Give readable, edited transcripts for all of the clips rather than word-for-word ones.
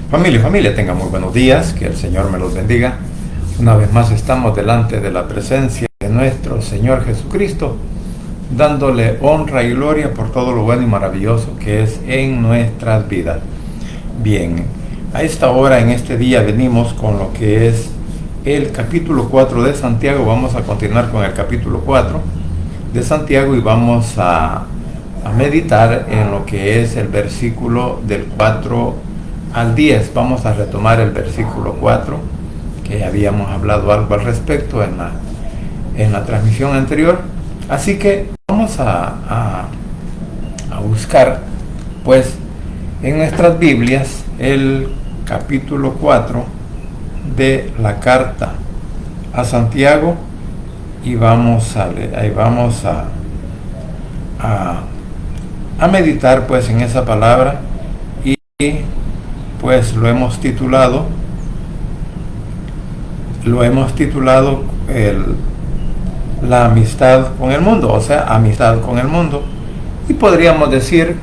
Familia, tengan muy buenos días, que el Señor me los bendiga. Una vez más estamos delante de la presencia de nuestro Señor Jesucristo, dándole honra y gloria por todo lo bueno y maravilloso que es en nuestras vidas. Bien, a esta hora, en este día, venimos con lo que es el capítulo 4 de Santiago. Vamos a continuar con el capítulo 4 de Santiago y vamos a meditar en lo que es el versículo del 4 al 10. Vamos a retomar el versículo 4, que habíamos hablado algo al respecto en la transmisión anterior. Así que vamos a buscar, pues, en nuestras Biblias el capítulo 4 de la carta a Santiago y vamos a meditar, pues, en esa palabra. Y pues lo hemos titulado la amistad con el mundo, o sea, amistad con el mundo. Y podríamos decir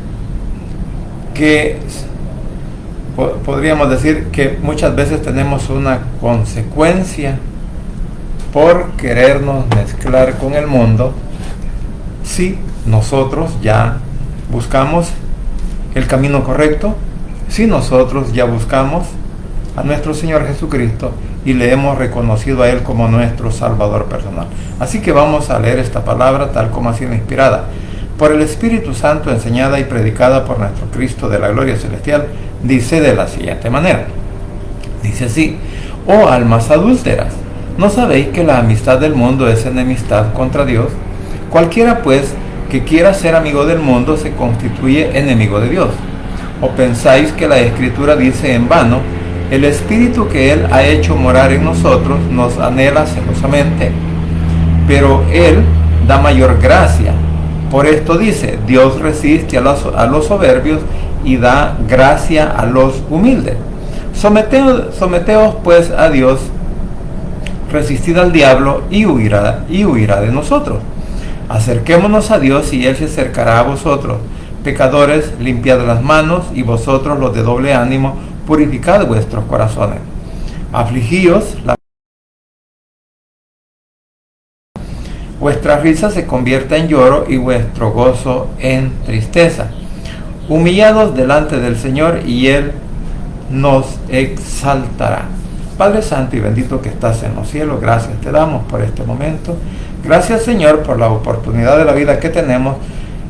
que muchas veces tenemos una consecuencia por querernos mezclar con el mundo si nosotros ya buscamos el camino correcto, si nosotros ya buscamos a nuestro Señor Jesucristo y le hemos reconocido a Él como nuestro Salvador personal. Así que vamos a leer esta palabra tal como ha sido inspirada por el Espíritu Santo, enseñada y predicada por nuestro Cristo de la gloria celestial. Dice de la siguiente manera, dice así: oh almas adúlteras, ¿no sabéis que la amistad del mundo es enemistad contra Dios? Cualquiera pues que quiera ser amigo del mundo se constituye enemigo de Dios. ¿O pensáis que la Escritura dice en vano: el Espíritu que Él ha hecho morar en nosotros nos anhela celosamente? Pero Él da mayor gracia. Por esto dice: Dios resiste a los soberbios y da gracia a los humildes. Someteos pues a Dios, resistid al diablo y huirá de nosotros. Acerquémonos a Dios y Él se acercará a vosotros. Pecadores, limpiad las manos, y vosotros los de doble ánimo, purificad vuestros corazones. Afligíos, vuestra risa se convierta en lloro y vuestro gozo en tristeza. Humillados delante del Señor y Él nos exaltará. Padre Santo y bendito que estás en los cielos, gracias te damos por este momento. Gracias, Señor, por la oportunidad de la vida que tenemos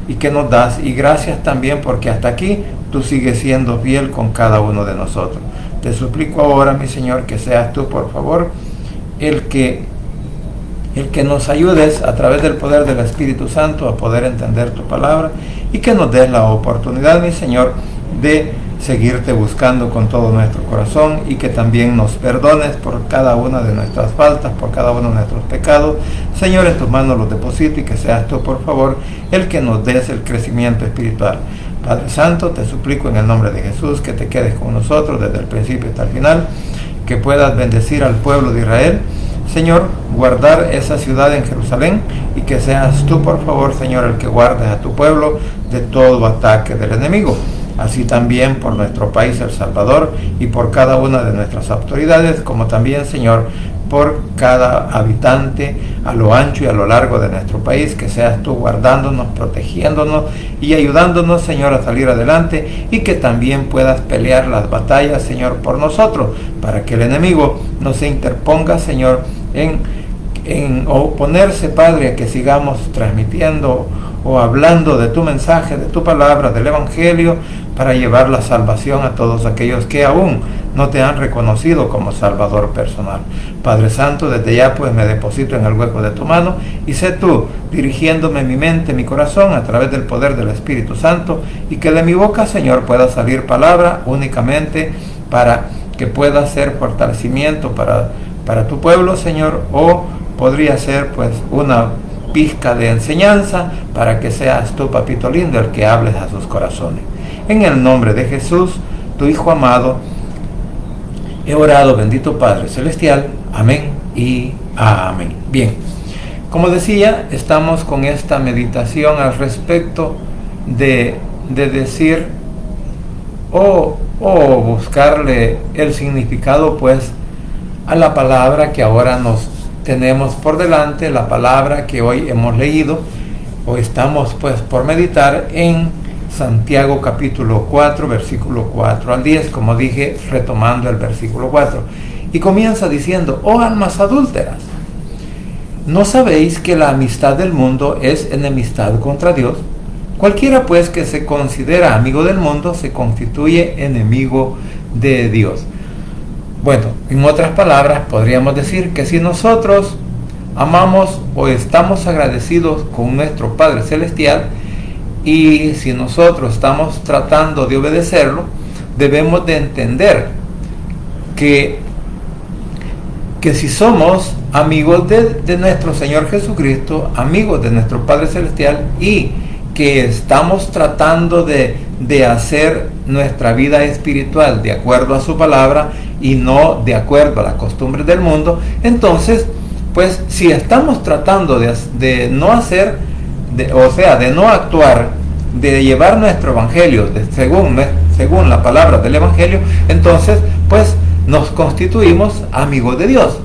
y que nos das, y gracias también porque hasta aquí tú sigues siendo fiel con cada uno de nosotros. Te suplico ahora, mi Señor, que seas tú, por favor, el que nos ayudes a través del poder del Espíritu Santo a poder entender tu palabra, y que nos des la oportunidad, mi Señor, de seguirte buscando con todo nuestro corazón, y que también nos perdones por cada una de nuestras faltas, por cada uno de nuestros pecados. Señor, en tus manos los deposito, y que seas tú, por favor, el que nos des el crecimiento espiritual. Padre Santo, te suplico en el nombre de Jesús que te quedes con nosotros desde el principio hasta el final, que puedas bendecir al pueblo de Israel, Señor, guardar esa ciudad en Jerusalén, y que seas tú, por favor, Señor, el que guardes a tu pueblo de todo ataque del enemigo. Así también por nuestro país, El Salvador, y por cada una de nuestras autoridades, como también, Señor, por cada habitante a lo ancho y a lo largo de nuestro país, que seas tú guardándonos, protegiéndonos y ayudándonos, Señor, a salir adelante, y que también puedas pelear las batallas, Señor, por nosotros, para que el enemigo no se interponga, Señor, en oponerse, Padre, a que sigamos transmitiendo o hablando de tu mensaje, de tu palabra, del Evangelio, para llevar la salvación a todos aquellos que aún no te han reconocido como Salvador personal. Padre Santo, desde ya pues me deposito en el hueco de tu mano, y sé tú dirigiéndome mi mente, mi corazón, a través del poder del Espíritu Santo, y que de mi boca, Señor, pueda salir palabra únicamente para que pueda ser fortalecimiento para tu pueblo, Señor, o podría ser pues una pizca de enseñanza para que seas tú, papito lindo, el que hables a sus corazones. En el nombre de Jesús, tu Hijo amado, he orado, bendito Padre Celestial. Amén y amén. Bien, como decía, estamos con esta meditación al respecto de decir o buscarle el significado pues a la palabra que ahora nos tenemos por delante, la palabra que hoy hemos leído o estamos pues por meditar en Santiago capítulo 4, versículo 4 al 10, como dije, retomando el versículo 4. Y comienza diciendo: oh almas adúlteras, ¿no sabéis que la amistad del mundo es enemistad contra Dios? Cualquiera pues que se considera amigo del mundo se constituye enemigo de Dios. Bueno, en otras palabras podríamos decir que si nosotros amamos o estamos agradecidos con nuestro Padre Celestial y si nosotros estamos tratando de obedecerlo, debemos de entender que si somos amigos de nuestro Señor Jesucristo, amigos de nuestro Padre Celestial y que estamos tratando de hacer nuestra vida espiritual de acuerdo a su palabra y no de acuerdo a las costumbres del mundo, entonces, pues si estamos tratando de no hacer, de no actuar, de llevar nuestro evangelio según la palabra del evangelio, entonces, pues nos constituimos amigos de Dios.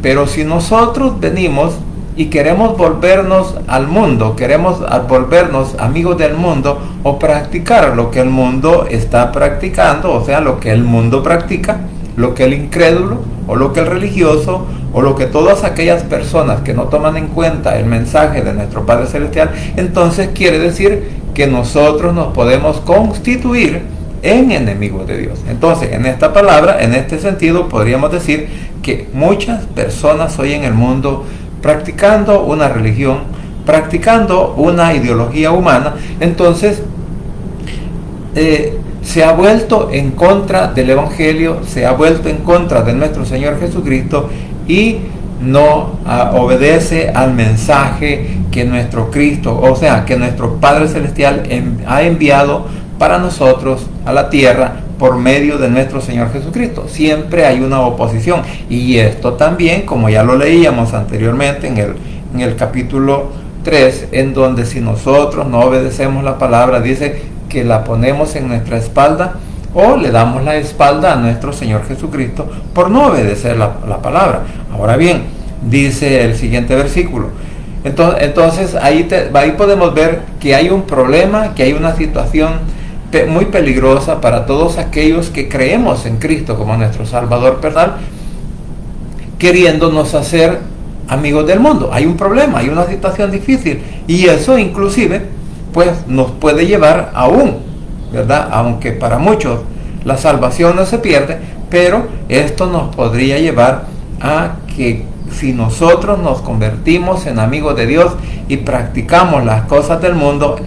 Pero si nosotros venimos y queremos volvernos al mundo, queremos volvernos amigos del mundo o practicar lo que el mundo está practicando, o sea, lo que el mundo practica, lo que el incrédulo o lo que el religioso o lo que todas aquellas personas que no toman en cuenta el mensaje de nuestro Padre Celestial, entonces quiere decir que nosotros nos podemos constituir en enemigos de Dios. Entonces, en esta palabra, en este sentido, podríamos decir que muchas personas hoy en el mundo practicando una religión, practicando una ideología humana, entonces se ha vuelto en contra del Evangelio, se ha vuelto en contra de nuestro Señor Jesucristo y no obedece al mensaje que nuestro Cristo, o sea, que nuestro Padre Celestial ha enviado para nosotros a la tierra por medio de nuestro Señor Jesucristo. Siempre hay una oposición, y esto también, como ya lo leíamos anteriormente en el capítulo 3, en donde si nosotros no obedecemos la palabra, dice que la ponemos en nuestra espalda o le damos la espalda a nuestro Señor Jesucristo por no obedecer la palabra. Ahora bien, dice el siguiente versículo, entonces ahí podemos ver que hay un problema, que hay una situación muy peligrosa para todos aquellos que creemos en Cristo como nuestro Salvador personal, queriéndonos hacer amigos del mundo. Hay un problema, hay una situación difícil, y eso inclusive pues nos puede llevar aún, ¿verdad? Aunque para muchos la salvación no se pierde, pero esto nos podría llevar a que si nosotros nos convertimos en amigos de Dios y practicamos las cosas del mundo,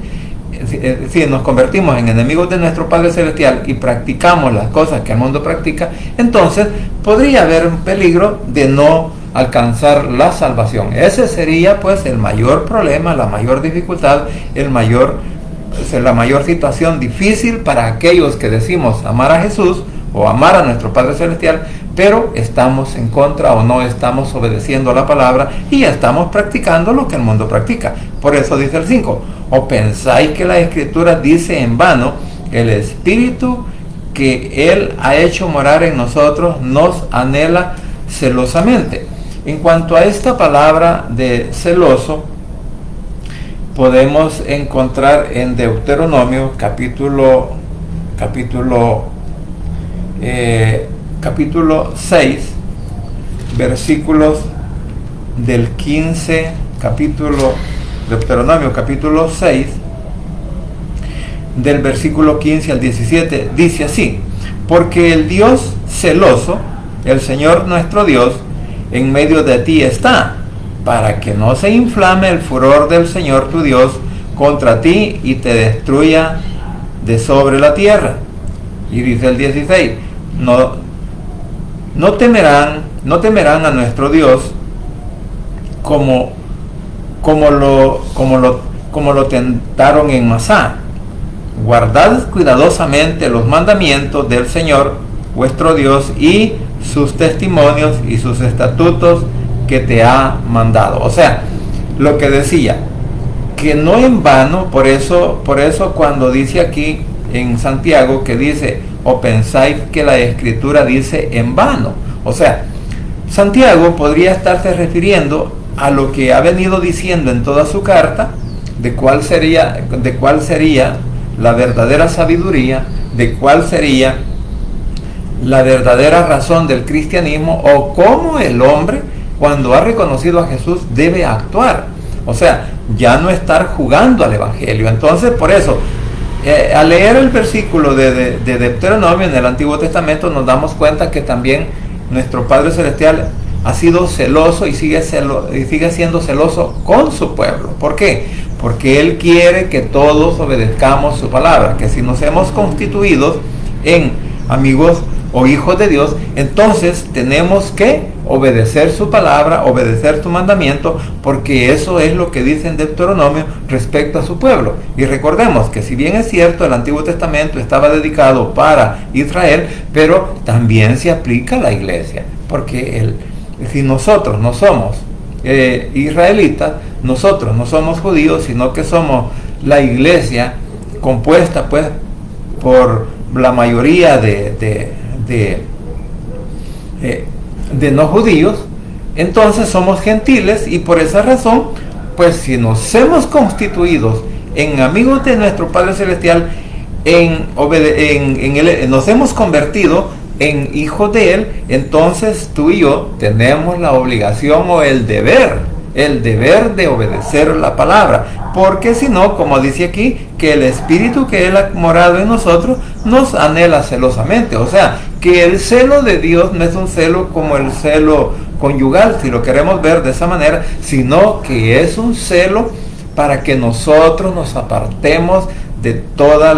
si nos convertimos en enemigos de nuestro Padre Celestial y practicamos las cosas que el mundo practica, entonces podría haber un peligro de no alcanzar la salvación. Ese sería pues el mayor problema, la mayor dificultad, la mayor situación difícil para aquellos que decimos amar a Jesús o amar a nuestro Padre Celestial, pero estamos en contra o no estamos obedeciendo la palabra y estamos practicando lo que el mundo practica. Por eso dice el 5, ¿o pensáis que la Escritura dice en vano, el Espíritu que Él ha hecho morar en nosotros nos anhela celosamente? En cuanto a esta palabra de celoso, podemos encontrar en Deuteronomio capítulo 6, versículos del 15, Deuteronomio capítulo 6, del versículo 15 al 17, dice así: porque el Dios celoso, el Señor nuestro Dios, en medio de ti está, para que no se inflame el furor del Señor tu Dios contra ti y te destruya de sobre la tierra. Y dice el 16, no temerán a nuestro Dios como lo tentaron en Masá. Guardad cuidadosamente los mandamientos del Señor vuestro Dios y sus testimonios y sus estatutos que te ha mandado. O sea, lo que decía, que no en vano, por eso cuando dice aquí en Santiago que dice, o pensáis que la Escritura dice en vano. O sea, Santiago podría estarse refiriendo a lo que ha venido diciendo en toda su carta, de cuál sería la verdadera sabiduría, de cuál sería la verdadera razón del cristianismo, o cómo el hombre, cuando ha reconocido a Jesús, debe actuar. O sea, ya no estar jugando al Evangelio. Entonces, por eso, al leer el versículo de Deuteronomio en el Antiguo Testamento, nos damos cuenta que también nuestro Padre Celestial ha sido celoso y sigue siendo celoso con su pueblo. ¿Por qué? Porque Él quiere que todos obedezcamos su palabra, que si nos hemos constituido en amigos o hijos de Dios, entonces tenemos que obedecer su palabra, obedecer su mandamiento, porque eso es lo que dice en Deuteronomio respecto a su pueblo. Y recordemos que si bien es cierto, el Antiguo Testamento estaba dedicado para Israel, pero también se aplica a la iglesia, porque si nosotros no somos israelitas, nosotros no somos judíos, sino que somos la iglesia compuesta pues por la mayoría de no judíos, entonces somos gentiles, y por esa razón, pues si nos hemos constituido en amigos de nuestro Padre Celestial, nos hemos convertido en hijos de Él, entonces tú y yo tenemos la obligación o el deber de obedecer la palabra, porque si no, como dice aquí, que el Espíritu que Él ha morado en nosotros nos anhela celosamente. O sea, que el celo de Dios no es un celo como el celo conyugal, si lo queremos ver de esa manera, sino que es un celo para que nosotros nos apartemos de todas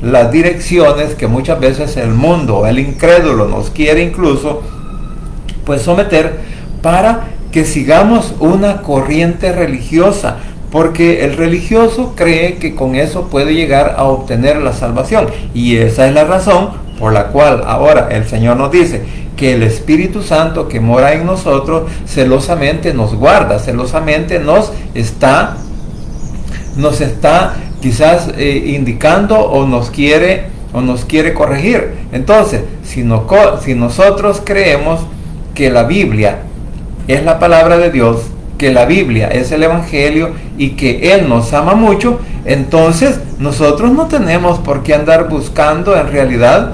las direcciones que muchas veces el mundo, el incrédulo, nos quiere incluso pues someter, para que sigamos una corriente religiosa, porque el religioso cree que con eso puede llegar a obtener la salvación, y esa es la razón por la cual ahora el Señor nos dice que el Espíritu Santo que mora en nosotros celosamente nos guarda, celosamente nos está quizás indicando o nos quiere corregir. Entonces, si nosotros creemos que la Biblia es la palabra de Dios, que la Biblia es el Evangelio y que Él nos ama mucho, entonces nosotros no tenemos por qué andar buscando en realidad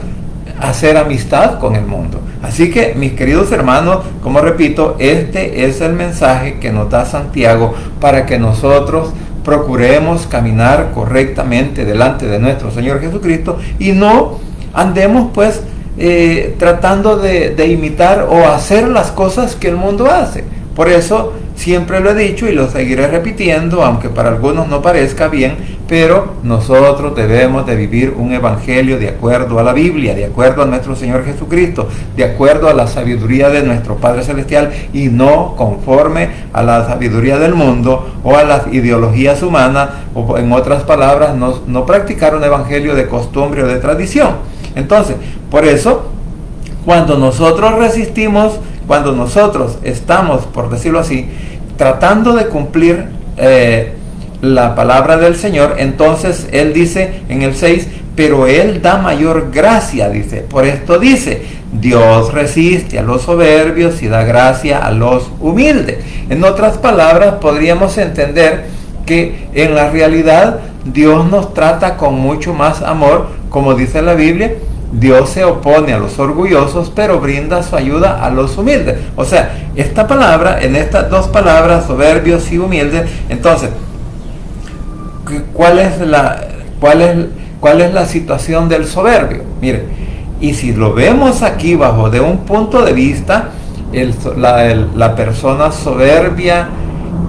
hacer amistad con el mundo. Así que, mis queridos hermanos, como repito, este es el mensaje que nos da Santiago para que nosotros procuremos caminar correctamente delante de nuestro Señor Jesucristo y no andemos pues tratando de imitar o hacer las cosas que el mundo hace. Por eso siempre lo he dicho y lo seguiré repitiendo, aunque para algunos no parezca bien, pero nosotros debemos de vivir un evangelio de acuerdo a la Biblia, de acuerdo a nuestro Señor Jesucristo, de acuerdo a la sabiduría de nuestro Padre Celestial, y no conforme a la sabiduría del mundo o a las ideologías humanas, o en otras palabras, no practicar un evangelio de costumbre o de tradición. Entonces, por eso, cuando nosotros resistimos, cuando nosotros estamos, por decirlo así, tratando de cumplir la palabra del Señor, entonces Él dice en el 6, pero Él da mayor gracia, dice. Por esto dice, Dios resiste a los soberbios y da gracia a los humildes. En otras palabras, podríamos entender que en la realidad Dios nos trata con mucho más amor, como dice la Biblia. Dios se opone a los orgullosos, pero brinda su ayuda a los humildes. O sea, esta palabra, en estas dos palabras, soberbios y humildes, entonces, ¿cuál es la situación del soberbio? Mire, y si lo vemos aquí bajo de un punto de vista, la persona soberbia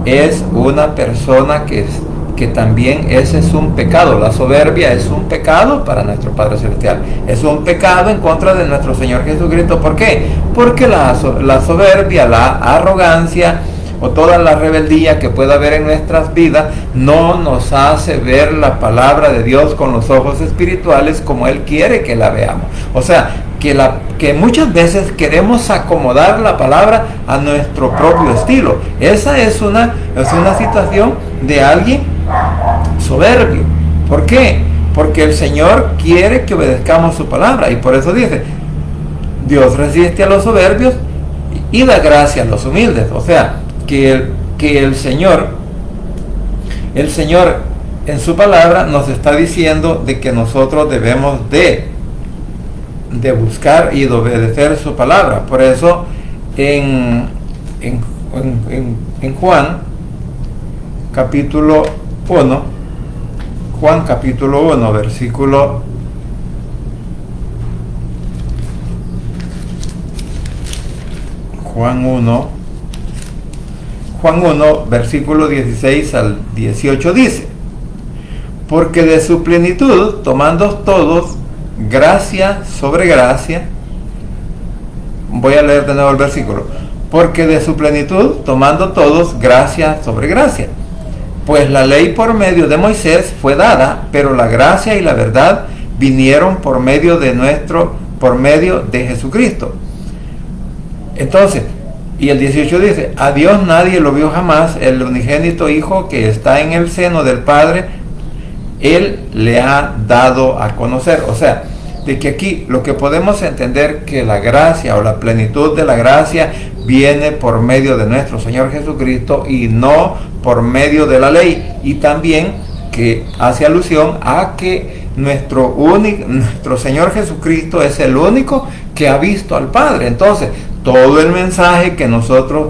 es una persona que también ese es un pecado. La soberbia es un pecado para nuestro Padre Celestial. Es un pecado en contra de nuestro Señor Jesucristo. ¿Por qué? Porque la soberbia, la arrogancia o toda la rebeldía que pueda haber en nuestras vidas no nos hace ver la palabra de Dios con los ojos espirituales como Él quiere que la veamos. O sea, que muchas veces queremos acomodar la palabra a nuestro propio estilo. Esa es una situación de alguien soberbio. ¿Por qué? porque el Señor quiere que obedezcamos su palabra, y por eso dice, Dios resiste a los soberbios y da gracia a los humildes. O sea, que el Señor en su palabra nos está diciendo de que nosotros debemos de buscar y de obedecer su palabra. Por eso en Juan capítulo 1, versículo 1, versículo 16 al 18 dice, porque de su plenitud, tomando todos gracia sobre gracia, voy a leer de nuevo el versículo, porque de su plenitud, tomando todos gracia sobre gracia, pues la ley por medio de Moisés fue dada, pero la gracia y la verdad vinieron por medio de Jesucristo. Entonces, y el 18 dice, a Dios nadie lo vio jamás, el unigénito Hijo que está en el seno del Padre, Él le ha dado a conocer. O sea, de que aquí lo que podemos entender que la gracia o la plenitud de la gracia viene por medio de nuestro Señor Jesucristo y no por medio de la ley. Y también que hace alusión a que nuestro Señor Jesucristo es el único que ha visto al Padre. Entonces, todo el mensaje que a nosotros,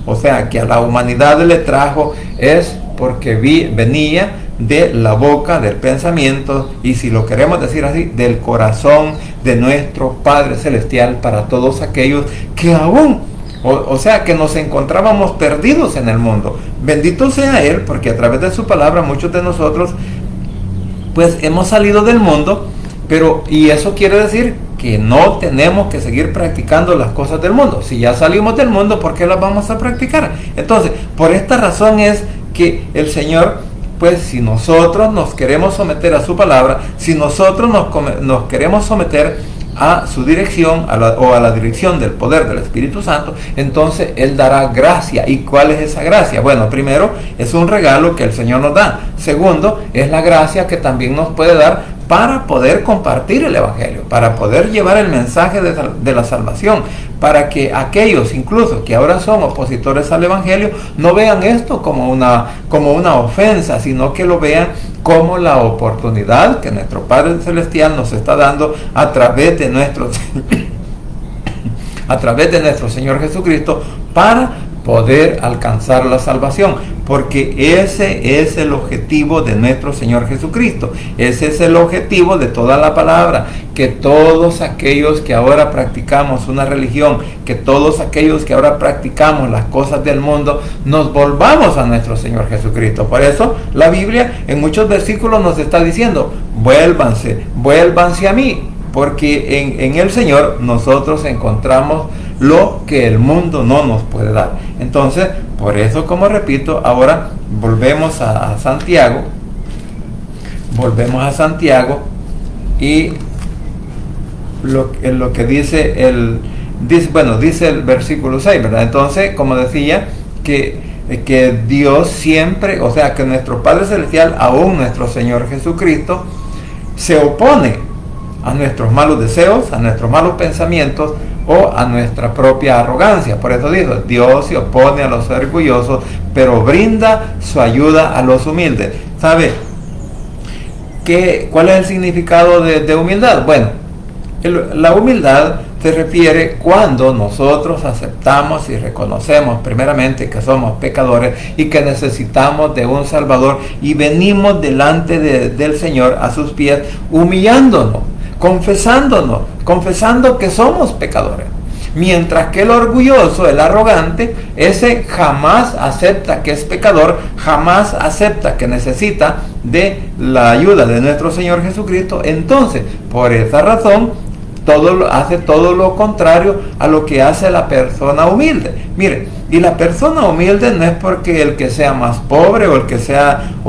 o sea, que a la humanidad le trajo, es porque venía de la boca, del pensamiento, y si lo queremos decir así, del corazón de nuestro Padre Celestial para todos aquellos que aún, o sea, que nos encontrábamos perdidos en el mundo. Bendito sea Él, porque a través de su palabra muchos de nosotros pues hemos salido del mundo, y eso quiere decir que no tenemos que seguir practicando las cosas del mundo. Si ya salimos del mundo, ¿por qué las vamos a practicar? Entonces, por esta razón es que el Señor, pues si nosotros nos queremos someter a su palabra, si nosotros nos queremos someter a su dirección, o a la dirección del poder del Espíritu Santo, entonces Él dará gracia. ¿Y cuál es esa gracia? Bueno, primero, es un regalo que el Señor nos da. Segundo, es la gracia que también nos puede dar para poder compartir el Evangelio, para poder llevar el mensaje de la salvación, para que aquellos incluso que ahora son opositores al Evangelio no vean esto como una ofensa, sino que lo vean como la oportunidad que nuestro Padre Celestial nos está dando a través de nuestro Señor Jesucristo, para poder alcanzar la salvación, porque ese es el objetivo de nuestro Señor Jesucristo. Ese es el objetivo de toda la palabra, que todos aquellos que ahora practicamos una religión, que todos aquellos que ahora practicamos las cosas del mundo, nos volvamos a nuestro Señor Jesucristo. Por eso la Biblia en muchos versículos nos está diciendo, vuélvanse a mí, porque en el Señor nosotros encontramos lo que el mundo no nos puede dar. Entonces, por eso, como repito, ahora volvemos a Santiago, y lo que dice el versículo 6, ¿verdad? Entonces, como decía, que Dios siempre, o sea, que nuestro Padre Celestial, aún nuestro Señor Jesucristo, se opone a nuestros malos deseos, a nuestros malos pensamientos o a nuestra propia arrogancia. Por eso dijo, Dios se opone a los orgullosos, pero brinda su ayuda a los humildes. ¿Sabe cuál es el significado de humildad? Bueno, la humildad se refiere cuando nosotros aceptamos y reconocemos primeramente que somos pecadores y que necesitamos de un Salvador, y venimos delante del Señor a sus pies, humillándonos, confesando que somos pecadores. Mientras que el orgulloso, el arrogante, ese jamás acepta que es pecador, jamás acepta que necesita de la ayuda de nuestro Señor Jesucristo. Entonces, por esa razón, hace todo lo contrario a lo que hace la persona humilde. Mire, y la persona humilde no es porque el que sea más pobre o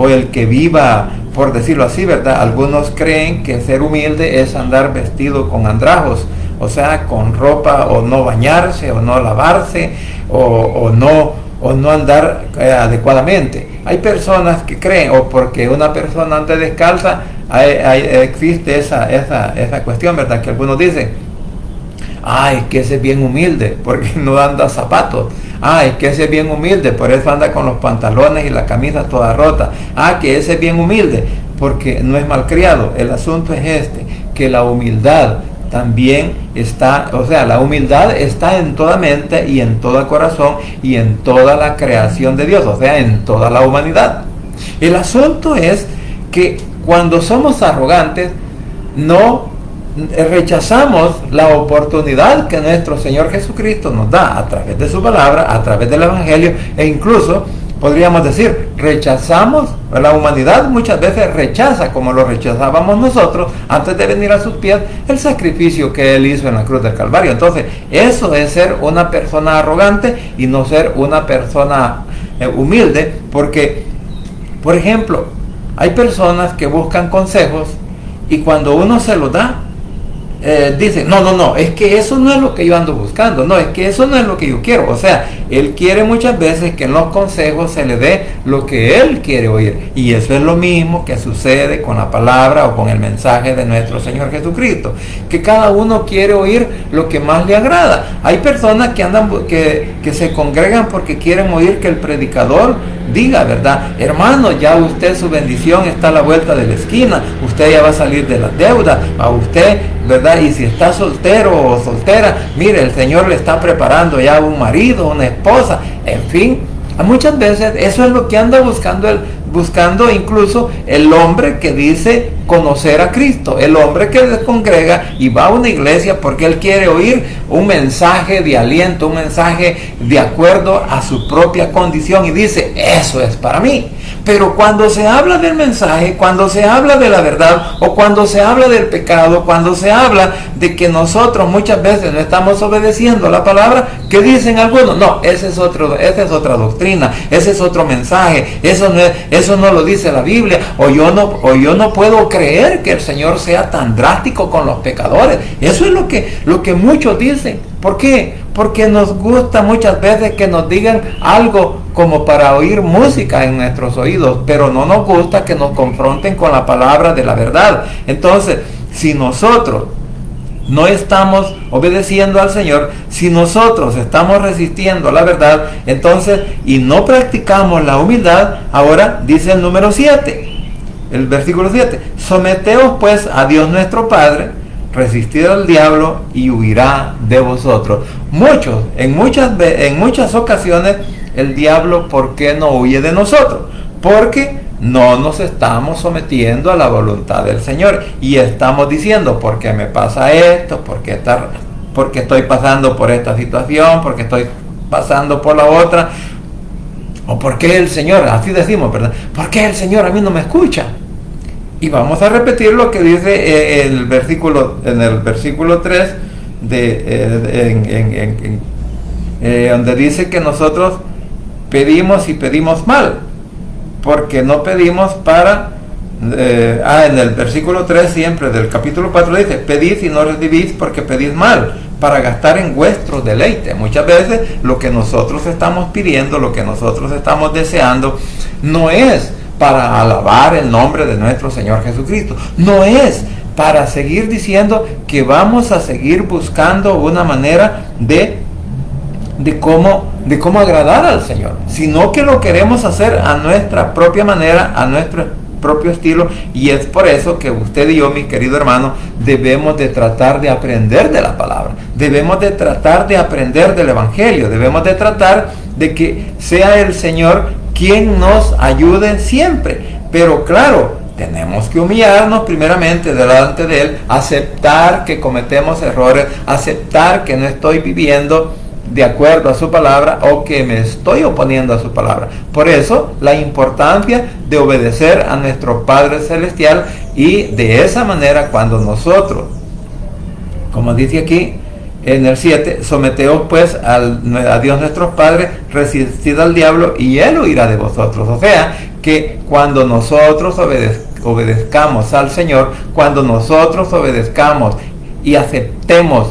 el que viva, por decirlo así, ¿verdad? Algunos creen que ser humilde es andar vestido con andrajos, o sea, con ropa, o no bañarse, o no lavarse, o no andar adecuadamente. hay personas que creen, o porque una persona anda descalza, existe esa cuestión, ¿verdad? Que algunos dicen, es que ese es bien humilde porque no anda zapatos. Es que ese es bien humilde, por eso anda con los pantalones y la camisa toda rota. Que ese es bien humilde porque no es malcriado. El asunto es que la humildad también está, la humildad está en toda mente y en todo corazón y en toda la creación de Dios, en toda la humanidad. El asunto es que cuando somos arrogantes, no rechazamos la oportunidad que nuestro Señor Jesucristo nos da a través de su palabra, a través del Evangelio, e incluso podríamos decir, rechazamos, la humanidad muchas veces rechaza, como lo rechazábamos nosotros antes de venir a sus pies, el sacrificio que Él hizo en la cruz del Calvario. Entonces, eso es ser una persona arrogante y no ser una persona humilde, porque, por ejemplo, hay personas que buscan consejos y cuando uno se los da, dicen, no, es que eso no es lo que yo ando buscando, no, es que eso no es lo que yo quiero. Él quiere muchas veces que en los consejos se le dé lo que él quiere oír, y eso es lo mismo que sucede con la palabra o con el mensaje de nuestro Señor Jesucristo, que cada uno quiere oír lo que más le agrada. Hay personas que andan, que se congregan porque quieren oír que el predicador diga, ¿verdad? Hermano, ya usted, su bendición está a la vuelta de la esquina, usted ya va a salir de las deudas, a usted, ¿verdad? Y si está soltero o soltera, mire, el Señor le está preparando ya un marido, una esposa, en fin. Muchas veces eso es lo que anda buscando incluso el hombre que dice conocer a Cristo, el hombre que se congrega y va a una iglesia porque él quiere oír un mensaje de aliento, un mensaje de acuerdo a su propia condición, y dice, eso es para mí. Pero cuando se habla del mensaje, cuando se habla de la verdad, o cuando se habla del pecado, cuando se habla de que nosotros muchas veces no estamos obedeciendo la palabra, ¿qué dicen algunos? No, esa es otra doctrina, ese es otro mensaje, eso no lo dice la Biblia, o yo no puedo creer que el Señor sea tan drástico con los pecadores. Eso es lo que muchos dicen. ¿Por qué? Porque nos gusta muchas veces que nos digan algo como para oír música en nuestros oídos, pero no nos gusta que nos confronten con la palabra de la verdad. Entonces, si nosotros no estamos obedeciendo al Señor, si nosotros estamos resistiendo la verdad, entonces, y no practicamos la humildad, ahora dice el número 7, el versículo 7, someteos pues a Dios nuestro Padre, resistid al diablo y huirá de vosotros. En muchas ocasiones el diablo, ¿por qué no huye de nosotros? Porque no nos estamos sometiendo a la voluntad del Señor y estamos diciendo, ¿por qué me pasa esto? ¿Por qué estoy pasando por esta situación? ¿Por qué estoy pasando por la otra? ¿O por qué el Señor, así decimos, ¿verdad? ¿Por qué el Señor a mí no me escucha? Y vamos a repetir lo que dice en el versículo 3, donde dice que nosotros pedimos y pedimos mal, porque no pedimos para... en el versículo 3 siempre del capítulo 4 dice, pedid y no recibís porque pedís mal, para gastar en vuestro deleite. Muchas veces lo que nosotros estamos pidiendo, lo que nosotros estamos deseando, no es para alabar el nombre de nuestro Señor Jesucristo, no es para seguir diciendo que vamos a seguir buscando una manera de cómo agradar al Señor, sino que lo queremos hacer a nuestra propia manera, a nuestro propio estilo, y es por eso que usted y yo, mi querido hermano, debemos de tratar de aprender de la palabra, debemos de tratar de aprender del Evangelio, debemos de tratar de que sea el Señor quien nos ayude siempre. Pero claro, tenemos que humillarnos primeramente delante de Él, aceptar que cometemos errores, aceptar que no estoy viviendo de acuerdo a su palabra o que me estoy oponiendo a su palabra. Por eso la importancia de obedecer a nuestro Padre Celestial, y de esa manera cuando nosotros, como dice aquí en el 7, someteos pues a Dios nuestro Padre, resistid al diablo y Él huirá de vosotros. O sea, que cuando nosotros obedezcamos al Señor, cuando nosotros obedezcamos y aceptemos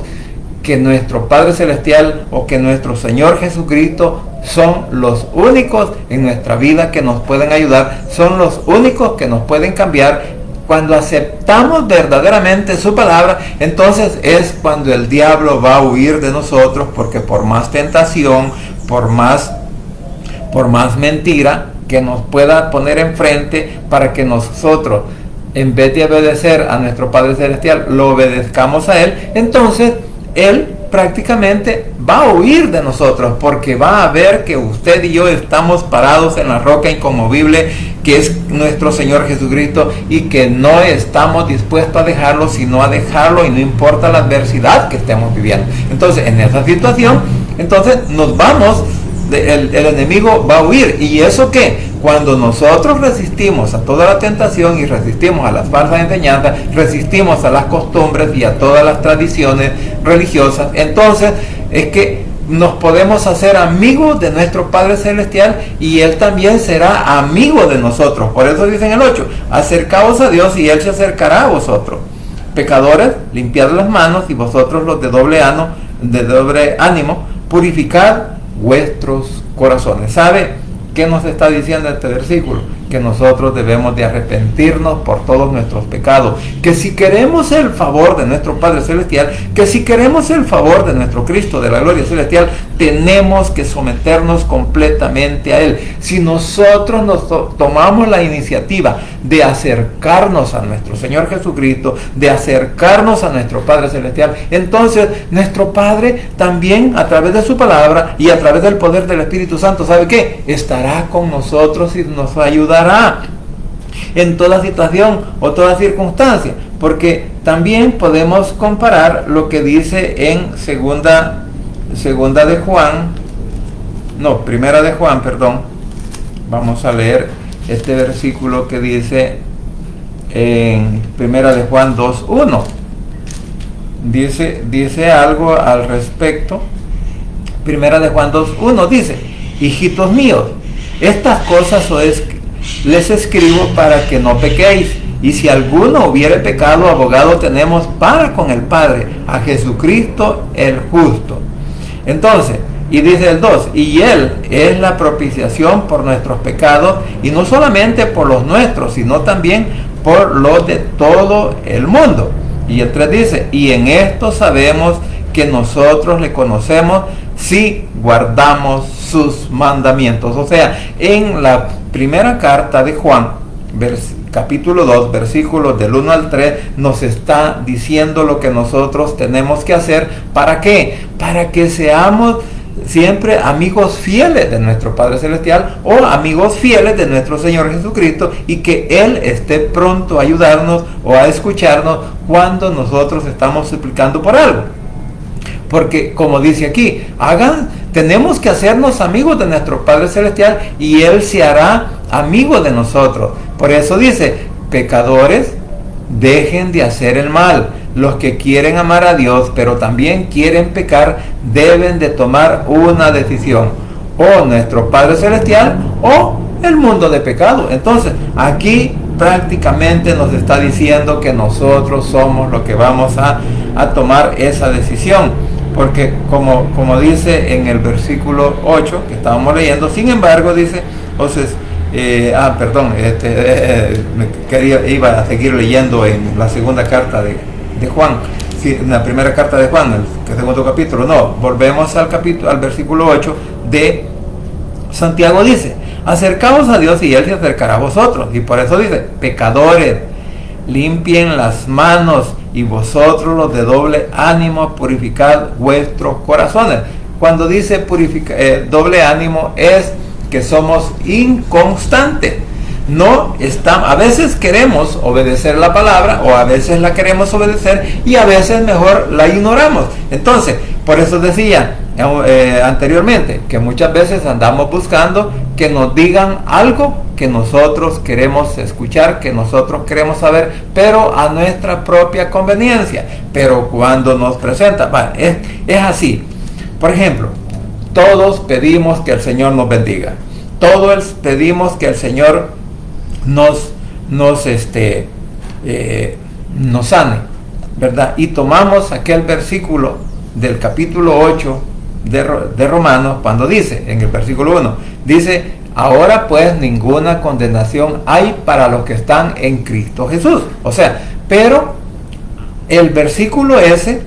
que nuestro Padre Celestial o que nuestro Señor Jesucristo son los únicos en nuestra vida que nos pueden ayudar, son los únicos que nos pueden cambiar. Cuando aceptamos verdaderamente su palabra, entonces es cuando el diablo va a huir de nosotros, porque por más tentación, por más mentira que nos pueda poner enfrente para que nosotros, en vez de obedecer a nuestro Padre Celestial, lo obedezcamos a Él, entonces Él prácticamente va a huir de nosotros, porque va a ver que usted y yo estamos parados en la roca inconmovible que es nuestro Señor Jesucristo, y que no estamos dispuestos a dejarlo, sino a dejarlo, y no importa la adversidad que estemos viviendo. Entonces, en esa situación, entonces nos vamos, el enemigo va a huir. ¿Y eso qué? Cuando nosotros resistimos a toda la tentación y resistimos a las falsas enseñanzas, resistimos a las costumbres y a todas las tradiciones religiosas, entonces es que nos podemos hacer amigos de nuestro Padre Celestial, y Él también será amigo de nosotros. Por eso dice en el 8, acercaos a Dios y Él se acercará a vosotros. Pecadores, limpiad las manos, y vosotros los de doble ánimo, purificad vuestros corazones. ¿Sabe qué nos está diciendo este versículo? Que nosotros debemos de arrepentirnos por todos nuestros pecados, que si queremos el favor de nuestro Padre Celestial, que si queremos el favor de nuestro Cristo de la gloria celestial, tenemos que someternos completamente a Él. Si nosotros nos tomamos la iniciativa de acercarnos a nuestro Señor Jesucristo, de acercarnos a nuestro Padre Celestial, entonces nuestro Padre también, a través de su palabra y a través del poder del Espíritu Santo, ¿sabe qué? Estará con nosotros y nos ayudará en toda situación o toda circunstancia, porque también podemos comparar lo que dice en primera de Juan, perdón. Vamos a leer este versículo que dice en primera de Juan 2:1. Dice algo al respecto. Primera de Juan 2:1 dice: hijitos míos, estas cosas les escribo para que no pequéis. Y si alguno hubiere pecado, abogado tenemos para con el Padre, a Jesucristo el justo. Entonces, y dice el 2, y Él es la propiciación por nuestros pecados, y no solamente por los nuestros, sino también por los de todo el mundo. Y el 3 dice, y en esto sabemos que nosotros le conocemos si guardamos sus mandamientos. O sea, en la primera carta de Juan, capítulo 2, versículos del 1 al 3, nos está diciendo lo que nosotros tenemos que hacer. ¿Para qué? Para que seamos siempre amigos fieles de nuestro Padre Celestial, o amigos fieles de nuestro Señor Jesucristo, y que Él esté pronto a ayudarnos o a escucharnos cuando nosotros estamos suplicando por algo. Porque como dice aquí, tenemos que hacernos amigos de nuestro Padre Celestial, y Él se hará amigo de nosotros. Por eso dice, pecadores, dejen de hacer el mal. Los que quieren amar a Dios, pero también quieren pecar, deben de tomar una decisión: o nuestro Padre Celestial o el mundo de pecado. Entonces, aquí prácticamente nos está diciendo que nosotros somos los que vamos a tomar esa decisión. Porque como dice en el versículo 8 que estábamos leyendo, sin embargo, dice, entonces, iba a seguir leyendo en la segunda carta de Juan, en la primera carta de Juan, el segundo capítulo. No, volvemos al versículo 8 de Santiago. Dice, acercaos a Dios y Él se acercará a vosotros. Y por eso dice, pecadores, limpien las manos, y vosotros los de doble ánimo, purificad vuestros corazones. Cuando dice doble ánimo, es que somos inconstantes. A veces queremos obedecer la palabra, o a veces la queremos obedecer, y a veces mejor la ignoramos. Entonces, por eso decía anteriormente, que muchas veces andamos buscando que nos digan algo que nosotros queremos escuchar, que nosotros queremos saber, pero a nuestra propia conveniencia. Pero cuando nos presenta, es así. Por ejemplo, todos pedimos que el Señor nos bendiga. Todos pedimos que el Señor nos sane, ¿verdad? Y tomamos aquel versículo del capítulo 8 de Romanos, cuando dice, en el versículo 1, dice: ahora pues ninguna condenación hay para los que están en Cristo Jesús. O sea, pero el versículo ese,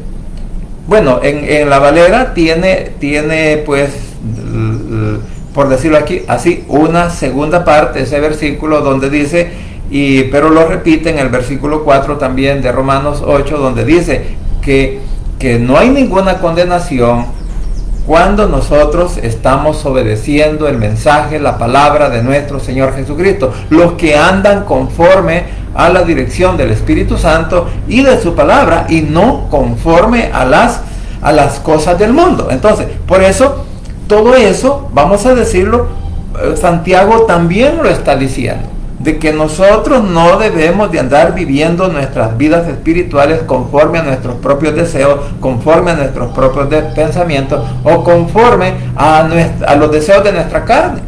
bueno, en la Valera tiene pues, por decirlo aquí así, una segunda parte de ese versículo donde dice, pero lo repite en el versículo 4 también de Romanos 8, donde dice que no hay ninguna condenación cuando nosotros estamos obedeciendo el mensaje, la palabra de nuestro Señor Jesucristo, los que andan conforme a la dirección del Espíritu Santo y de su palabra, y no conforme a las cosas del mundo. Entonces, por eso, todo eso, vamos a decirlo, Santiago también lo está diciendo, de que nosotros no debemos de andar viviendo nuestras vidas espirituales conforme a nuestros propios deseos, conforme a nuestros propios pensamientos o conforme a los deseos de nuestra carne,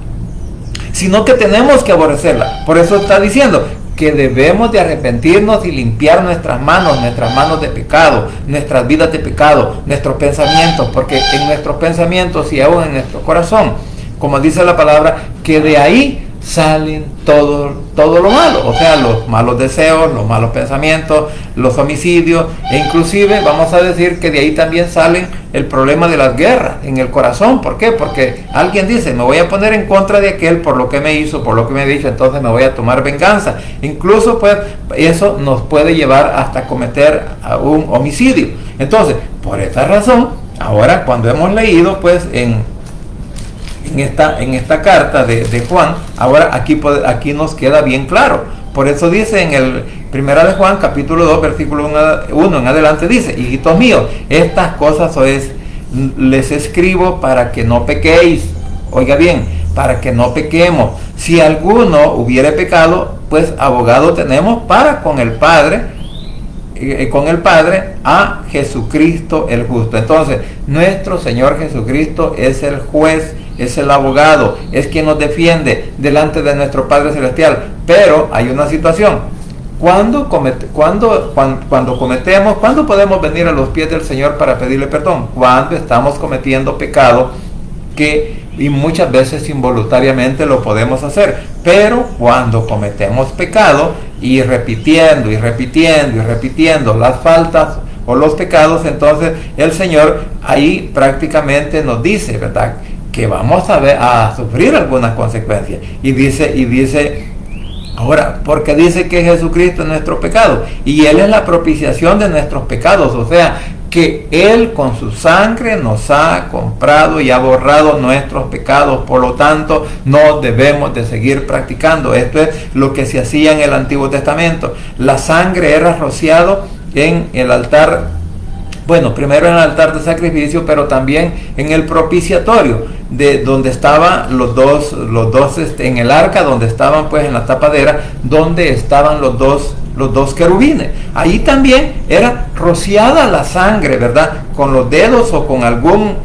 sino que tenemos que aborrecerla. Por eso está diciendo que debemos de arrepentirnos y limpiar nuestras manos de pecado, nuestras vidas de pecado, nuestros pensamientos, porque en nuestros pensamientos y aún en nuestro corazón, como dice la palabra, que de ahí salen todo lo malo, o sea, los malos deseos, los malos pensamientos, los homicidios, e inclusive vamos a decir que de ahí también salen el problema de las guerras en el corazón. ¿Por qué? Porque alguien dice: me voy a poner en contra de aquel por lo que me hizo, por lo que me ha dicho, entonces me voy a tomar venganza. Incluso pues eso nos puede llevar hasta cometer un homicidio. Entonces, por esta razón, ahora cuando hemos leído pues en esta carta de Juan, ahora aquí nos queda bien claro. Por eso dice en el 1 de Juan, capítulo 2, versículo 1 en adelante, dice: hijitos míos, estas cosas les escribo para que no pequéis. Oiga bien, para que no pequemos. Si alguno hubiere pecado, pues abogado tenemos para con el Padre, a Jesucristo el justo. Entonces, nuestro Señor Jesucristo es el juez, es el abogado, es quien nos defiende delante de nuestro Padre Celestial. Pero hay una situación: cuando cometemos, ¿cuándo podemos venir a los pies del Señor para pedirle perdón? Cuando estamos cometiendo pecado, y muchas veces involuntariamente lo podemos hacer. Pero cuando cometemos pecado y repitiendo las faltas o los pecados, entonces el Señor ahí prácticamente nos dice, ¿verdad?, que vamos a sufrir algunas consecuencias. Y dice ahora, porque dice que Jesucristo es nuestro pecado y Él es la propiciación de nuestros pecados, o sea, que Él con su sangre nos ha comprado y ha borrado nuestros pecados. Por lo tanto, no debemos de seguir practicando. Esto es lo que se hacía en el Antiguo Testamento. La sangre era rociado en el altar, bueno, primero en el altar de sacrificio, pero también en el propiciatorio, de donde estaban los dos en el arca, donde estaban pues en la tapadera, donde estaban los dos querubines. Ahí también era rociada la sangre, ¿verdad?, con los dedos o con algún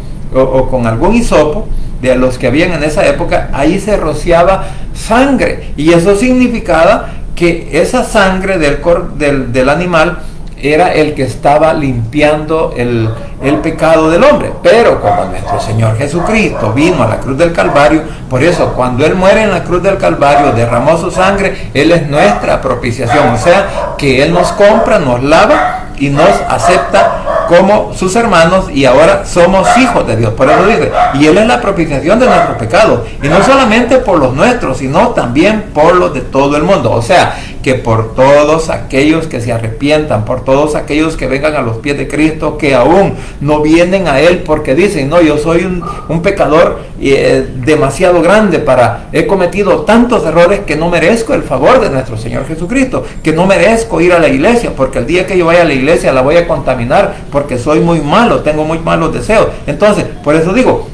hisopo de los que habían en esa época. Ahí se rociaba sangre, y eso significaba que esa sangre del animal era el que estaba limpiando el pecado del hombre. Pero como nuestro Señor Jesucristo vino a la cruz del Calvario, por eso cuando Él muere en la cruz del Calvario, derramó su sangre, Él es nuestra propiciación, o sea, que Él nos compra, nos lava y nos acepta como sus hermanos, y ahora somos hijos de Dios. Por eso dice, y Él es la propiciación de nuestros pecados, y no solamente por los nuestros, sino también por los de todo el mundo. O sea, que por todos aquellos que se arrepientan, por todos aquellos que vengan a los pies de Cristo, que aún no vienen a Él porque dicen: no, yo soy un pecador demasiado grande, he cometido tantos errores que no merezco el favor de nuestro Señor Jesucristo, que no merezco ir a la iglesia, porque el día que yo vaya a la iglesia la voy a contaminar, porque soy muy malo, tengo muy malos deseos. Entonces, por eso digo,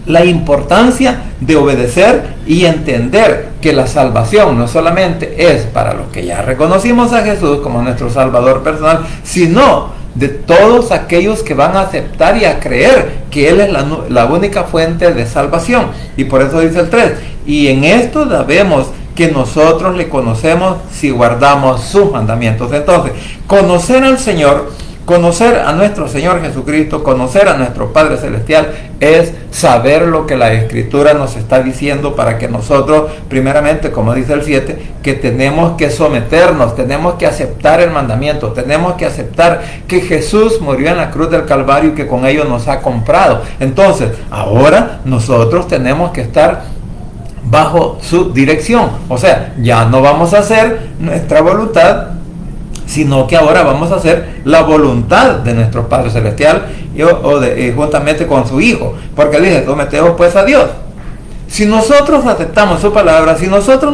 la importancia de obedecer y entender que la salvación no solamente es para los que ya reconocimos a Jesús como nuestro Salvador personal, sino de todos aquellos que van a aceptar y a creer que Él es la única fuente de salvación. Y por eso dice el 3: y en esto sabemos que nosotros le conocemos si guardamos sus mandamientos. Entonces, conocer al Señor Conocer a nuestro Señor Jesucristo, conocer a nuestro Padre Celestial, es saber lo que la Escritura nos está diciendo para que nosotros, primeramente, como dice el 7, que tenemos que someternos, tenemos que aceptar el mandamiento, tenemos que aceptar que Jesús murió en la cruz del Calvario y que con ello nos ha comprado. Entonces, ahora nosotros tenemos que estar bajo su dirección. O sea, ya no vamos a hacer nuestra voluntad, sino que ahora vamos a hacer la voluntad de nuestro Padre Celestial juntamente con su Hijo, porque dice, someteos pues a Dios. Si nosotros aceptamos su palabra, si nosotros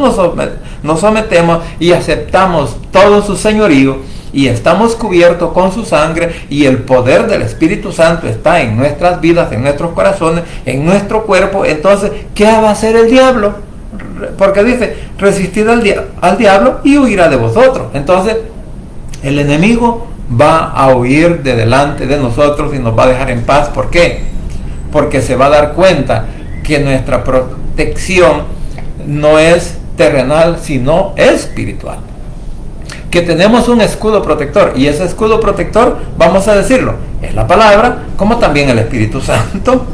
nos sometemos y aceptamos todo su señorío y estamos cubiertos con su sangre y el poder del Espíritu Santo está en nuestras vidas, en nuestros corazones, en nuestro cuerpo, entonces, ¿qué va a hacer el diablo? Porque dice, resistid al diablo y huirá de vosotros. Entonces, el enemigo va a huir de delante de nosotros y nos va a dejar en paz. ¿Por qué? Porque se va a dar cuenta que nuestra protección no es terrenal, sino espiritual. Que tenemos un escudo protector, y ese escudo protector, vamos a decirlo, es la palabra, como también el Espíritu Santo,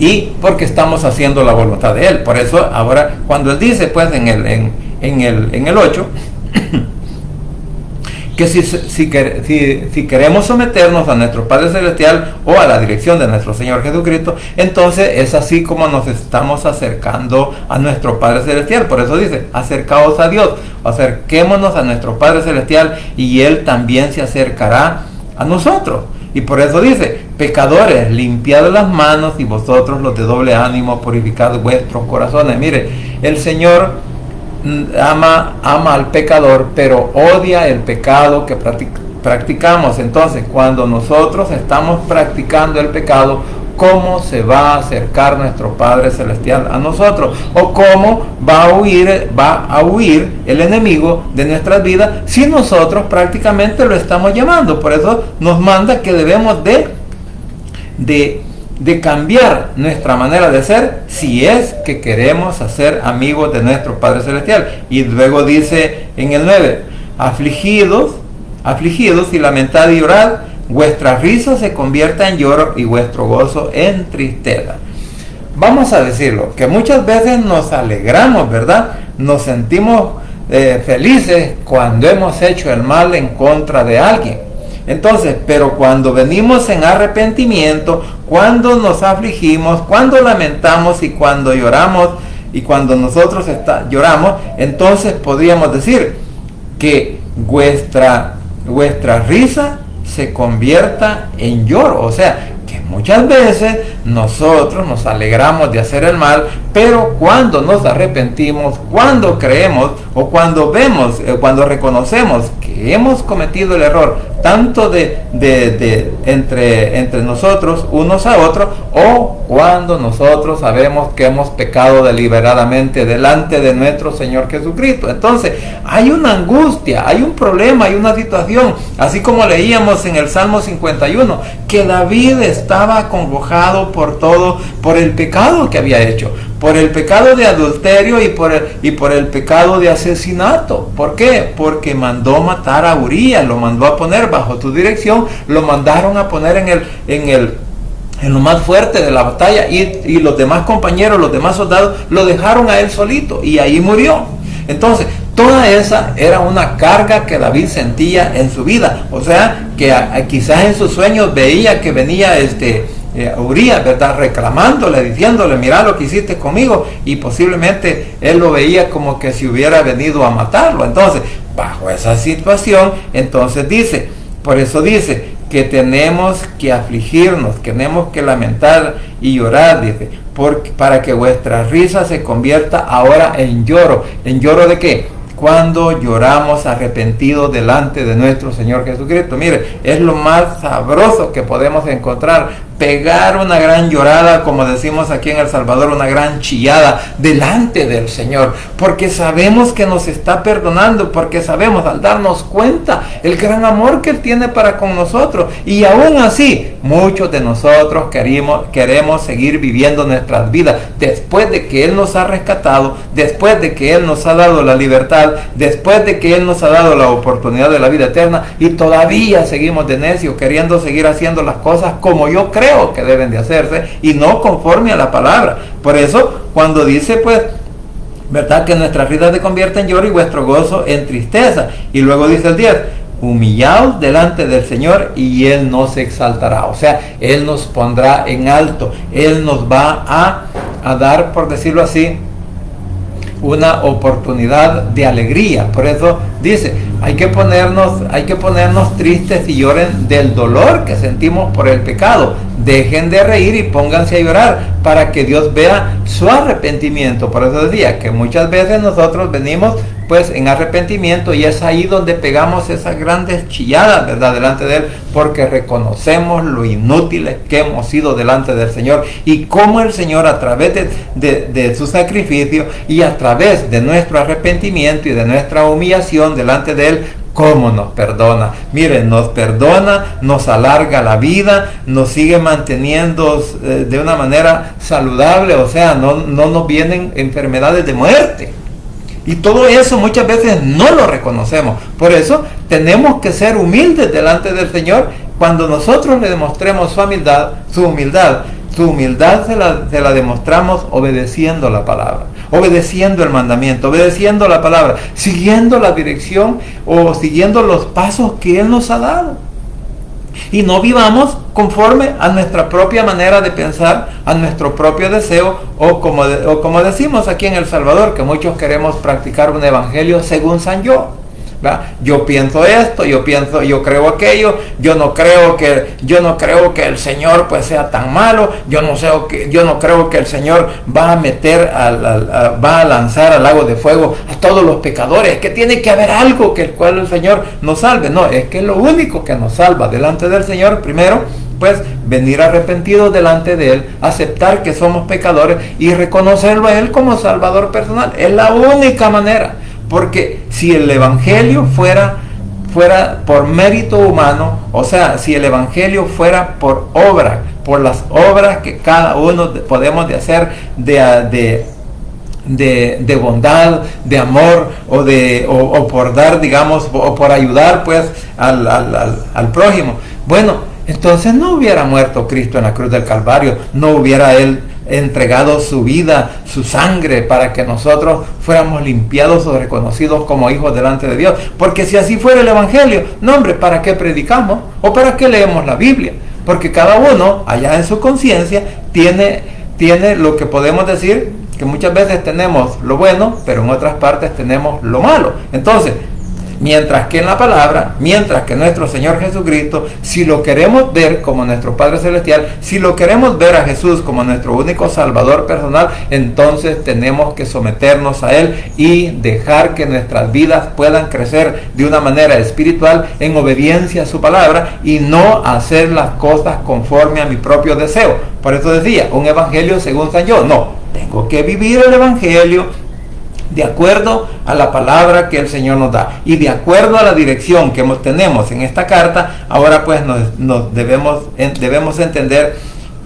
y porque estamos haciendo la voluntad de Él. Por eso ahora, cuando Él dice, pues en el 8, que si queremos someternos a nuestro Padre Celestial o a la dirección de nuestro Señor Jesucristo, entonces es así como nos estamos acercando a nuestro Padre Celestial. Por eso dice, acercaos a Dios, acerquémonos a nuestro Padre Celestial y Él también se acercará a nosotros. Y por eso dice, pecadores, limpiad las manos, y vosotros los de doble ánimo, purificad vuestros corazones. Mire, el Señor ama al pecador, pero odia el pecado que practicamos. Entonces, cuando nosotros estamos practicando el pecado, ¿cómo se va a acercar nuestro Padre Celestial a nosotros? ¿O cómo va a huir el enemigo de nuestras vidas si nosotros prácticamente lo estamos llamando? Por eso nos manda que debemos de cambiar nuestra manera de ser si es que queremos hacer amigos de nuestro Padre Celestial. Y luego dice en el 9, afligidos y lamentad y llorad, vuestra risa se convierta en lloro y vuestro gozo en tristeza. Vamos a decirlo, que muchas veces nos alegramos, ¿verdad? Nos sentimos felices cuando hemos hecho el mal en contra de alguien. Entonces, pero cuando venimos en arrepentimiento, cuando nos afligimos, cuando lamentamos y cuando lloramos, y cuando nosotros lloramos, entonces podríamos decir que vuestra risa se convierta en lloro. O sea, que muchas veces nosotros nos alegramos de hacer el mal, pero cuando nos arrepentimos, cuando creemos o cuando vemos, cuando reconocemos que hemos cometido el error, tanto entre nosotros unos a otros, o cuando nosotros sabemos que hemos pecado deliberadamente delante de nuestro Señor Jesucristo. Entonces hay una angustia, hay un problema, hay una situación, así como leíamos en el Salmo 51, que David estaba acongojado por el pecado que había hecho, por el pecado de adulterio y por el pecado de asesinato. ¿Por qué? Porque mandó matar a Urías, lo mandó a poner bajo tu dirección, lo mandaron a poner en lo más fuerte de la batalla, y los demás compañeros, los demás soldados, lo dejaron a él solito y ahí murió. Entonces, toda esa era una carga que David sentía en su vida. O sea, que quizás en sus sueños veía que venía Urías, ¿verdad?, reclamándole, diciéndole, mira lo que hiciste conmigo, y posiblemente él lo veía como que si hubiera venido a matarlo. Entonces, bajo esa situación, entonces por eso dice que tenemos que afligirnos, tenemos que lamentar y llorar, dice, para que vuestra risa se convierta ahora en lloro. ¿En lloro de qué? Cuando lloramos arrepentidos delante de nuestro Señor Jesucristo. Mire, es lo más sabroso que podemos encontrar pegar una gran llorada, como decimos aquí en El Salvador, una gran chillada delante del Señor, porque sabemos que nos está perdonando, porque sabemos al darnos cuenta el gran amor que Él tiene para con nosotros. Y aún así, muchos de nosotros queremos seguir viviendo nuestras vidas después de que Él nos ha rescatado, después de que Él nos ha dado la libertad, después de que Él nos ha dado la oportunidad de la vida eterna, y todavía seguimos de necios queriendo seguir haciendo las cosas como yo creo que deben de hacerse y no conforme a la palabra. Por eso cuando dice pues, ¿verdad?, que nuestras vidas se convierten en lloro y vuestro gozo en tristeza, y luego dice el 10, humillaos delante del Señor y Él nos exaltará. O sea, Él nos pondrá en alto, Él nos va a dar, por decirlo así, una oportunidad de alegría. Por eso dice, hay que ponernos tristes y lloren del dolor que sentimos por el pecado. Dejen de reír y pónganse a llorar para que Dios vea su arrepentimiento. Por eso decía que muchas veces nosotros venimos pues en arrepentimiento, y es ahí donde pegamos esas grandes chilladas, ¿verdad?, delante de Él, porque reconocemos lo inútiles que hemos sido delante del Señor, y cómo el Señor, a través de su sacrificio y a través de nuestro arrepentimiento y de nuestra humillación delante de Él, cómo nos perdona. Miren, nos perdona, nos alarga la vida, nos sigue manteniendo de una manera saludable, o sea, no nos vienen enfermedades de muerte. Y todo eso muchas veces no lo reconocemos. Por eso tenemos que ser humildes delante del Señor. Cuando nosotros le demostremos su humildad se la demostramos obedeciendo la palabra, obedeciendo el mandamiento, obedeciendo la palabra, siguiendo la dirección o siguiendo los pasos que Él nos ha dado. Y no vivamos conforme a nuestra propia manera de pensar, a nuestro propio deseo, o como decimos aquí en El Salvador, que muchos queremos practicar un evangelio según San Yo. ¿verdad? Yo pienso esto, yo creo aquello, yo no creo que el Señor pues sea tan malo, yo no creo que el Señor va a lanzar al lago de fuego a todos los pecadores, que tiene que haber algo que el cual el Señor nos salve. No, es que lo único que nos salva delante del Señor, primero, pues venir arrepentidos delante de Él, aceptar que somos pecadores y reconocerlo a Él como Salvador personal. Es la única manera. Porque si el Evangelio fuera por mérito humano, o sea, si el Evangelio fuera por obra, por las obras que cada uno podemos de hacer de bondad, de amor, o por dar, digamos, o por ayudar pues al prójimo, bueno, entonces no hubiera muerto Cristo en la cruz del Calvario, no hubiera Él entregado su vida, su sangre, para que nosotros fuéramos limpiados o reconocidos como hijos delante de Dios. Porque si así fuera el Evangelio, no, hombre, ¿para qué predicamos? ¿O para qué leemos la Biblia? Porque cada uno, allá en su conciencia, tiene lo que podemos decir, que muchas veces tenemos lo bueno, pero en otras partes tenemos lo malo. Entonces, mientras que en la palabra, mientras que nuestro Señor Jesucristo, si lo queremos ver como nuestro Padre Celestial, si lo queremos ver a Jesús como nuestro único Salvador personal, entonces tenemos que someternos a Él y dejar que nuestras vidas puedan crecer de una manera espiritual en obediencia a su palabra y no hacer las cosas conforme a mi propio deseo. Por eso decía, un evangelio según San Yo. No, tengo que vivir el evangelio de acuerdo a la palabra que el Señor nos da y de acuerdo a la dirección que tenemos en esta carta. Ahora pues nos debemos entender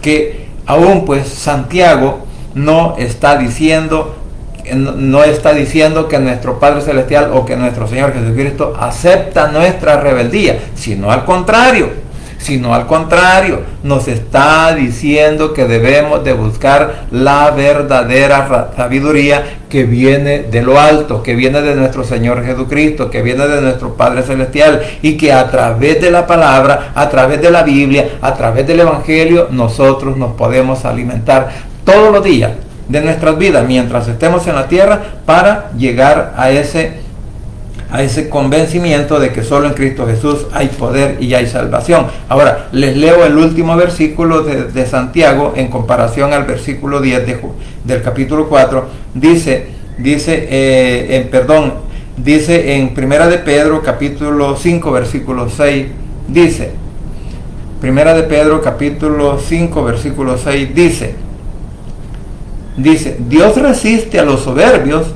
que aún pues Santiago no está diciendo que nuestro Padre Celestial o que nuestro Señor Jesucristo acepta nuestra rebeldía, sino al contrario, nos está diciendo que debemos de buscar la verdadera sabiduría que viene de lo alto, que viene de nuestro Señor Jesucristo, que viene de nuestro Padre Celestial, y que a través de la palabra, a través de la Biblia, a través del Evangelio, nosotros nos podemos alimentar todos los días de nuestras vidas mientras estemos en la tierra, para llegar a ese convencimiento de que solo en Cristo Jesús hay poder y hay salvación. Ahora, les leo el último versículo de Santiago en comparación al versículo 10 del capítulo 4. Dice en Primera de Pedro, capítulo 5, versículo 6, dice, Primera de Pedro capítulo 5 versículo 6 dice, Dios resiste a los soberbios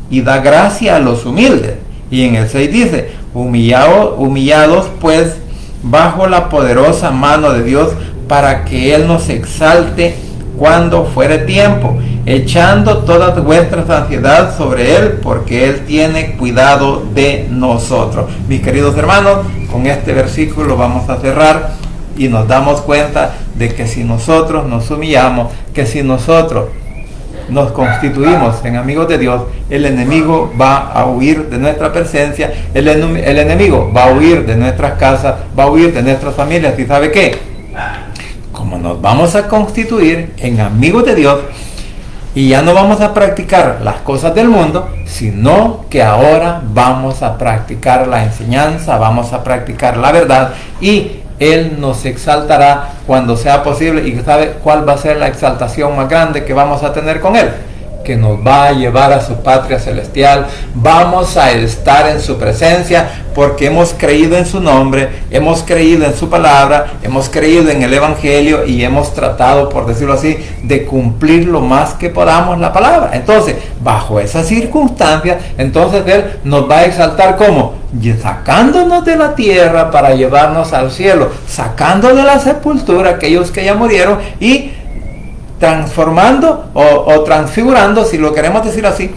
y da gracia a los humildes. Y en el 6 dice, humillados pues bajo la poderosa mano de Dios, para que Él nos exalte cuando fuere tiempo, echando toda vuestra ansiedad sobre Él, porque Él tiene cuidado de nosotros. Mis queridos hermanos, con este versículo vamos a cerrar y nos damos cuenta de que si nosotros nos humillamos, que si nosotros nos constituimos en amigos de Dios, el enemigo va a huir de nuestra presencia, el enemigo va a huir de nuestras casas, va a huir de nuestras familias. ¿Y sabe qué? Como nos vamos a constituir en amigos de Dios y ya no vamos a practicar las cosas del mundo, sino que ahora vamos a practicar la enseñanza, vamos a practicar la verdad, y Él nos exaltará cuando sea posible. ¿Y sabe cuál va a ser la exaltación más grande que vamos a tener con Él? Que nos va a llevar a su patria celestial. Vamos a estar en su presencia porque hemos creído en su nombre, hemos creído en su palabra, hemos creído en el evangelio y hemos tratado, por decirlo así, de cumplir lo más que podamos la palabra. Entonces, bajo esas circunstancias, entonces Él nos va a exaltar como sacándonos de la tierra para llevarnos al cielo, sacando de la sepultura aquellos que ya murieron y transformando o transfigurando, si lo queremos decir así,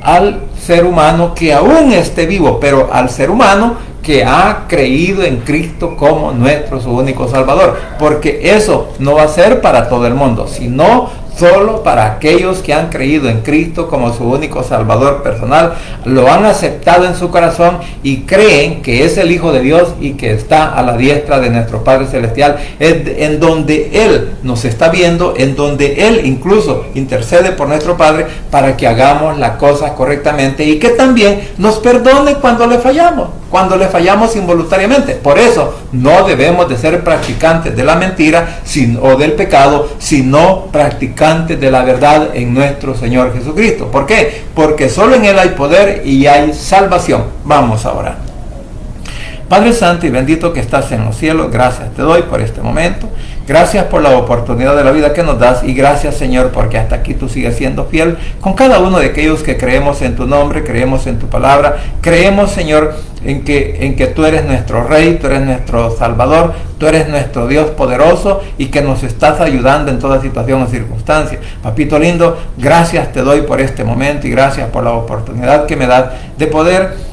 al ser humano que aún esté vivo, pero al ser humano que ha creído en Cristo como nuestro su único Salvador, porque eso no va a ser para todo el mundo, sino solo para aquellos que han creído en Cristo como su único Salvador personal, lo han aceptado en su corazón y creen que es el Hijo de Dios y que está a la diestra de nuestro Padre Celestial, en donde Él nos está viendo, en donde Él incluso intercede por nuestro Padre para que hagamos las cosas correctamente y que también nos perdone cuando le fallamos involuntariamente. Por eso no debemos de ser practicantes de la mentira o del pecado, sino practicantes de la verdad en nuestro Señor Jesucristo. ¿Por qué? Porque solo en Él hay poder y hay salvación. Vamos a orar. Padre Santo y bendito que estás en los cielos, gracias te doy por este momento. Gracias por la oportunidad de la vida que nos das y gracias, Señor, porque hasta aquí tú sigues siendo fiel con cada uno de aquellos que creemos en tu nombre, creemos en tu palabra, creemos, Señor, en que tú eres nuestro Rey, tú eres nuestro Salvador, tú eres nuestro Dios poderoso y que nos estás ayudando en toda situación o circunstancia. Papito lindo, gracias te doy por este momento y gracias por la oportunidad que me das de poder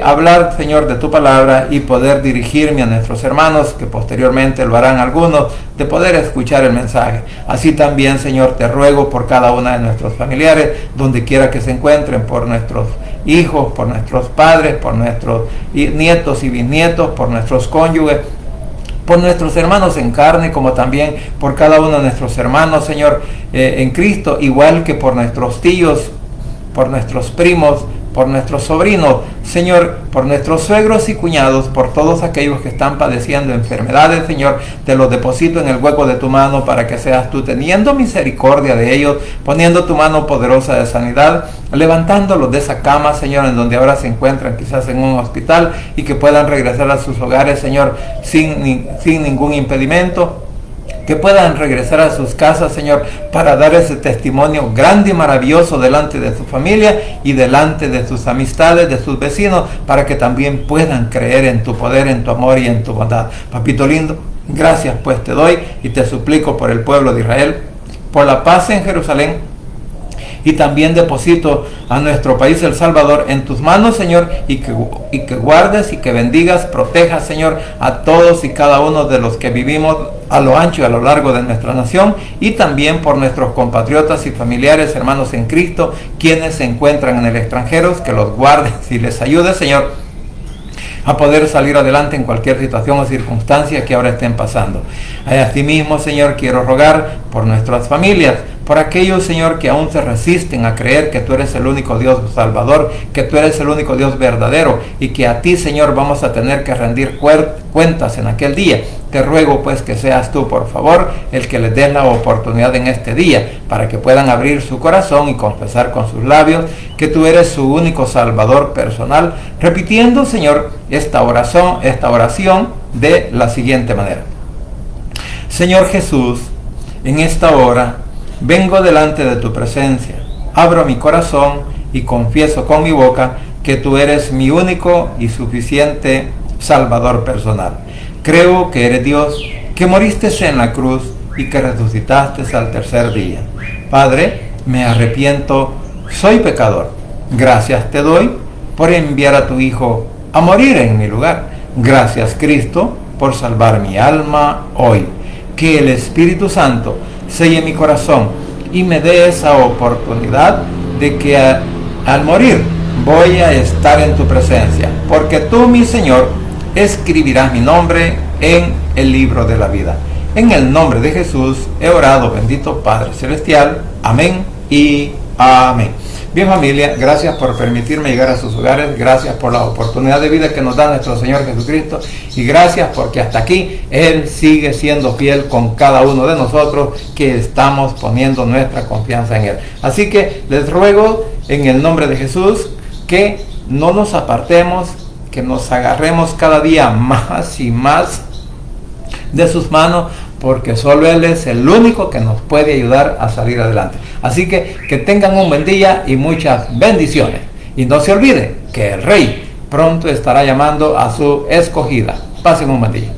hablar, Señor, de tu palabra y poder dirigirme a nuestros hermanos, que posteriormente lo harán algunos, de poder escuchar el mensaje. Así también, Señor, te ruego por cada una de nuestros familiares, donde quiera que se encuentren, por nuestros hijos, por nuestros padres, por nuestros nietos y bisnietos, por nuestros cónyuges, por nuestros hermanos en carne, como también por cada uno de nuestros hermanos, Señor, en Cristo, igual que por nuestros tíos, por nuestros primos, por nuestros sobrinos, Señor, por nuestros suegros y cuñados, por todos aquellos que están padeciendo enfermedades, Señor, te los deposito en el hueco de tu mano para que seas tú teniendo misericordia de ellos, poniendo tu mano poderosa de sanidad, levantándolos de esa cama, Señor, en donde ahora se encuentran quizás en un hospital y que puedan regresar a sus hogares, Señor, sin ningún impedimento. Que puedan regresar a sus casas, Señor, para dar ese testimonio grande y maravilloso delante de su familia y delante de sus amistades, de sus vecinos, para que también puedan creer en tu poder, en tu amor y en tu bondad. Papito lindo, gracias pues te doy y te suplico por el pueblo de Israel, por la paz en Jerusalén, y también deposito a nuestro país El Salvador en tus manos, Señor, y que guardes y que bendigas, protejas, Señor, a todos y cada uno de los que vivimos a lo ancho y a lo largo de nuestra nación, y también por nuestros compatriotas y familiares, hermanos en Cristo, quienes se encuentran en el extranjero, que los guardes y les ayudes, Señor, a poder salir adelante en cualquier situación o circunstancia que ahora estén pasando. Asimismo, Señor, quiero rogar por nuestras familias, por aquellos, Señor, que aún se resisten a creer que tú eres el único Dios Salvador, que tú eres el único Dios verdadero y que a ti, Señor, vamos a tener que rendir cuentas en aquel día. Te ruego pues que seas tú, por favor, el que les des la oportunidad en este día para que puedan abrir su corazón y confesar con sus labios que tú eres su único Salvador personal, repitiendo, Señor, esta oración de la siguiente manera. Señor Jesús, en esta hora vengo delante de tu presencia, abro mi corazón y confieso con mi boca que tú eres mi único y suficiente Salvador personal. Creo que eres Dios, que moriste en la cruz y que resucitaste al tercer día. Padre, me arrepiento, soy pecador. Gracias te doy por enviar a tu Hijo a morir en mi lugar. Gracias, Cristo, por salvar mi alma hoy. Que el Espíritu Santo selle mi corazón y me dé esa oportunidad de que al morir voy a estar en tu presencia, porque tú, mi Señor, escribirás mi nombre en el libro de la vida. En el nombre de Jesús he orado, bendito Padre Celestial. Amén y amén. Bien, familia, gracias por permitirme llegar a sus hogares, gracias por la oportunidad de vida que nos da nuestro Señor Jesucristo, y gracias porque hasta aquí Él sigue siendo fiel con cada uno de nosotros que estamos poniendo nuestra confianza en Él. Así que les ruego en el nombre de Jesús que no nos apartemos, que nos agarremos cada día más y más de sus manos, porque solo Él es el único que nos puede ayudar a salir adelante. Así que tengan un buen día y muchas bendiciones. Y no se olviden que el Rey pronto estará llamando a su escogida. Pasen un buen día.